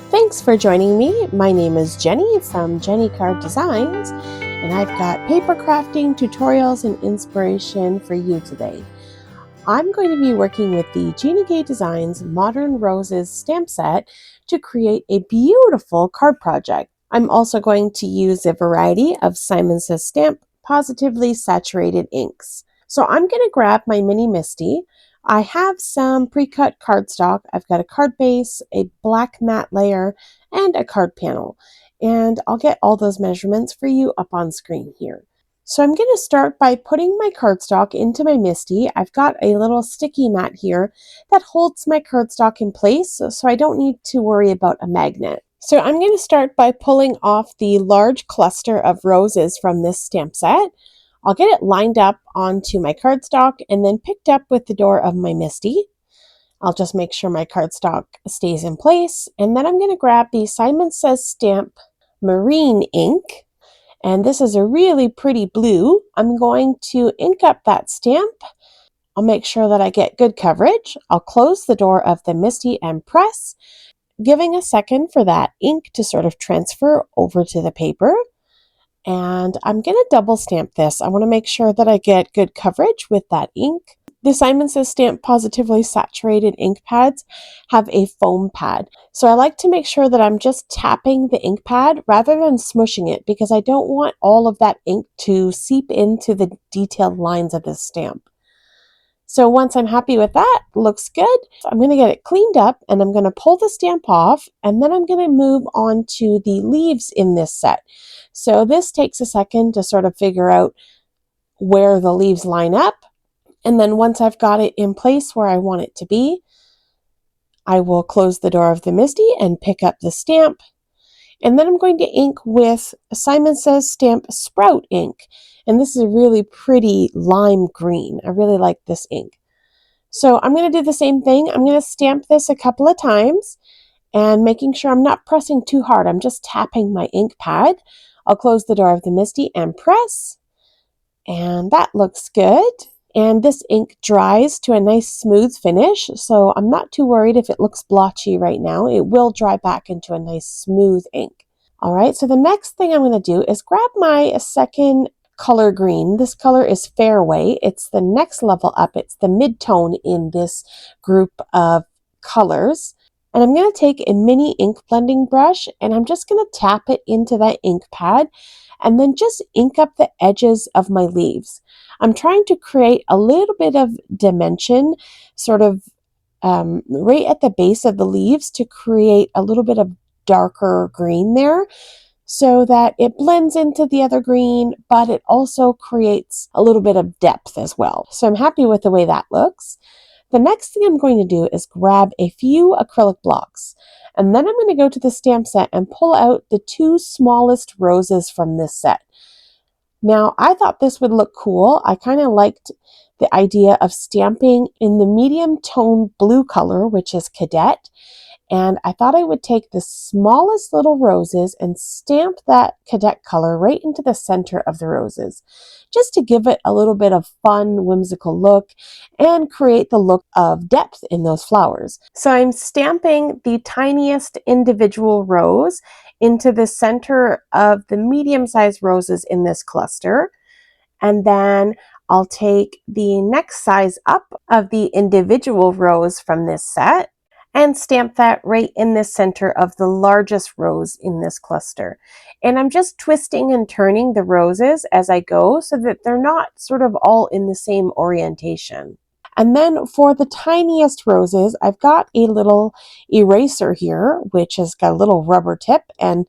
Thanks for joining me. My name is Jenny from jennycarddesigns, and I've got paper crafting tutorials and inspiration for you today. I'm going to be working with the Gina Designs Modern Roses stamp set to create a beautiful card project. I'm also going to use a variety of Simon Says Stamp Positively Saturated inks. So I'm going to grab my mini Misti. I have some pre-cut cardstock. I've got a card base, a black matte layer, and a card panel. And I'll get all those measurements for you up on screen here. So I'm going to start by putting my cardstock into my Misti. I've got a little sticky mat here that holds my cardstock in place, so I don't need to worry about a magnet. So I'm going to start by pulling off the large cluster of roses from this stamp set. I'll get it lined up onto my cardstock and then picked up with the door of my Misti. I'll just make sure my cardstock stays in place, and then I'm going to grab the Simon Says Stamp Marine ink. And this is a really pretty blue. I'm going to ink up that stamp. I'll make sure that I get good coverage. I'll close the door of the Misti and press, giving a second for that ink to sort of transfer over to the paper. And I'm going to double stamp this. I want to make sure that I get good coverage with that ink. The Simon Says Stamp Positively Saturated ink pads have a foam pad. So I like to make sure that I'm just tapping the ink pad rather than smushing it, because I don't want all of that ink to seep into the detailed lines of this stamp. So once I'm happy with that, looks good, I'm going to get it cleaned up and I'm going to pull the stamp off, and then I'm going to move on to the leaves in this set. So this takes a second to sort of figure out where the leaves line up. And then once I've got it in place where I want it to be, I will close the door of the Misti and pick up the stamp. And then I'm going to ink with Simon Says Stamp Sprout ink. And this is a really pretty lime green. I really like this ink. So I'm going to do the same thing. I'm going to stamp this a couple of times and making sure I'm not pressing too hard. I'm just tapping my ink pad. I'll close the door of the Misti and press. And that looks good. And this ink dries to a nice smooth finish, so I'm not too worried if it looks blotchy right now. It will dry back into a nice smooth ink. All right, so the next thing I'm going to do is grab my second color green. This color is Fairway. It's the next level up. It's the mid-tone in this group of colors. And I'm going to take a mini ink blending brush and I'm just going to tap it into that ink pad and then just ink up the edges of my leaves. I'm trying to create a little bit of dimension sort of right at the base of the leaves to create a little bit of darker green there so that it blends into the other green, but it also creates a little bit of depth as well. So I'm happy with the way that looks. The next thing I'm going to do is grab a few acrylic blocks, and then I'm going to go to the stamp set and pull out the two smallest roses from this set. Now, I thought this would look cool. I kind of liked the idea of stamping in the medium tone blue color, which is Cadet. And I thought I would take the smallest little roses and stamp that Cadet color right into the center of the roses, just to give it a little bit of fun, whimsical look and create the look of depth in those flowers. So I'm stamping the tiniest individual rose into the center of the medium-sized roses in this cluster. And then I'll take the next size up of the individual rose from this set and stamp that right in the center of the largest rose in this cluster. And I'm just twisting and turning the roses as I go so that they're not sort of all in the same orientation. And then for the tiniest roses, I've got a little eraser here, which has got a little rubber tip, and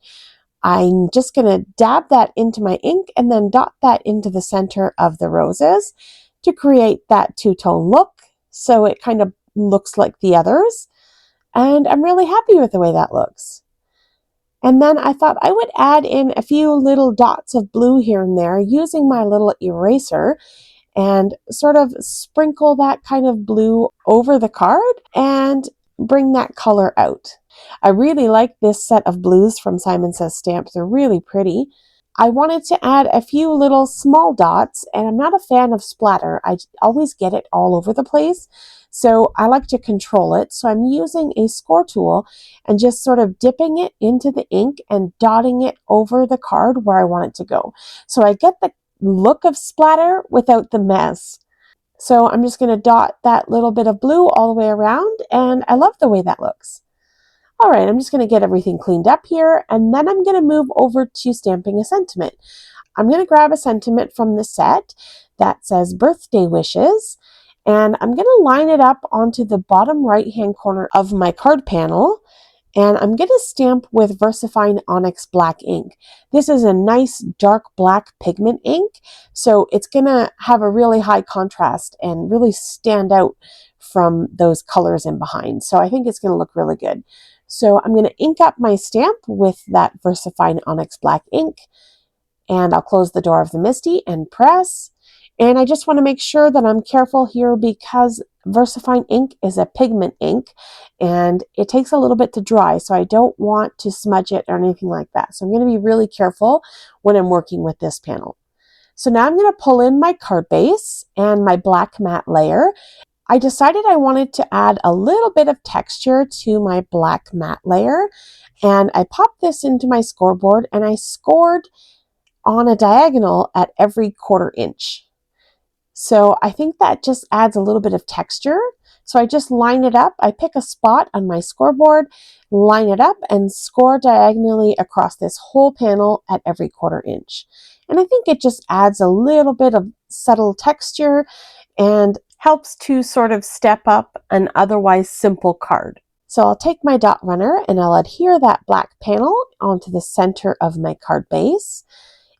I'm just going to dab that into my ink and then dot that into the center of the roses to create that two-tone look so it kind of looks like the others. And I'm really happy with the way that looks. And then I thought I would add in a few little dots of blue here and there using my little eraser and sort of sprinkle that kind of blue over the card and bring that color out. I really like this set of blues from Simon Says Stamps. They're really pretty. I wanted to add a few little small dots, and I'm not a fan of splatter. I always get it all over the place. So I like to control it. So I'm using a score tool and just sort of dipping it into the ink and dotting it over the card where I want it to go. So I get the look of splatter without the mess. So I'm just going to dot that little bit of blue all the way around, and I love the way that looks. All right, I'm just going to get everything cleaned up here, and then I'm going to move over to stamping a sentiment. I'm going to grab a sentiment from the set that says birthday wishes, and I'm going to line it up onto the bottom right-hand corner of my card panel, and I'm going to stamp with VersaFine Onyx Black ink. This is a nice dark black pigment ink, so it's going to have a really high contrast and really stand out from those colors in behind. So I think it's going to look really good. So I'm going to ink up my stamp with that VersaFine Onyx Black ink, and I'll close the door of the Misti and press. And I just want to make sure that I'm careful here because VersaFine ink is a pigment ink and it takes a little bit to dry, so I don't want to smudge it or anything like that. So I'm going to be really careful when I'm working with this panel. So now I'm going to pull in my card base and my black matte layer. I decided I wanted to add a little bit of texture to my black matte layer, and I popped this into my scoreboard and I scored on a diagonal at every 1/4 inch. So I think that just adds a little bit of texture. So I just line it up. I pick a spot on my scoreboard, line it up, and score diagonally across this whole panel at every 1/4 inch. And I think it just adds a little bit of subtle texture and helps to sort of step up an otherwise simple card. So I'll take my dot runner and I'll adhere that black panel onto the center of my card base.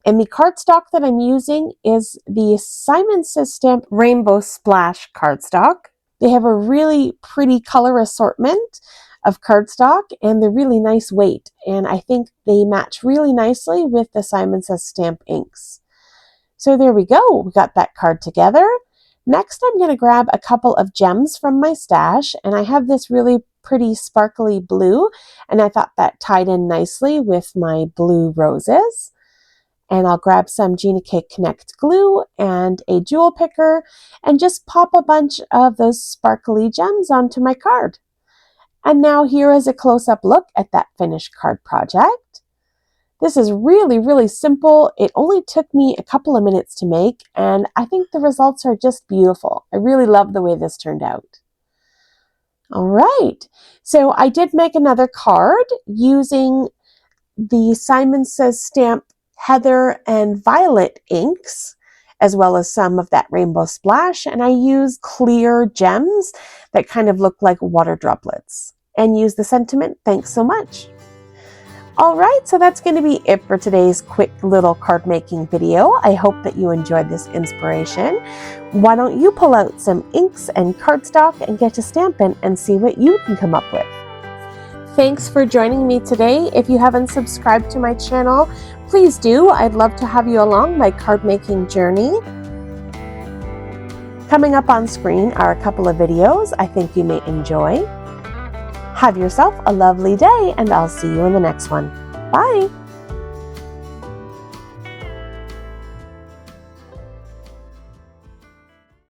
And the cardstock that I'm using is the Simon Says Stamp Rainbow Splash cardstock. They have a really pretty color assortment of cardstock and they're really nice weight. And I think they match really nicely with the Simon Says Stamp inks. So there we go. We got that card together. Next, I'm going to grab a couple of gems from my stash, and I have this really pretty sparkly blue, and I thought that tied in nicely with my blue roses. And I'll grab some Gina Connect glue and a jewel picker and just pop a bunch of those sparkly gems onto my card. And now here is a close-up look at that finished card project. This is really, really simple. It only took me a couple of minutes to make, and I think the results are just beautiful. I really love the way this turned out. All right, so I did make another card using the Simon Says Stamp Heather and Violet inks, as well as some of that Rainbow Splash, and I used clear gems that kind of look like water droplets, and use the sentiment, "Thanks so much." All right, so that's going to be it for today's quick little card making video. I hope that you enjoyed this inspiration. Why don't you pull out some inks and cardstock and get to stamping and see what you can come up with. Thanks for joining me today. If you haven't subscribed to my channel, please do. I'd love to have you along my card making journey. Coming up on screen are a couple of videos I think you may enjoy. Have yourself a lovely day, and I'll see you in the next one. Bye!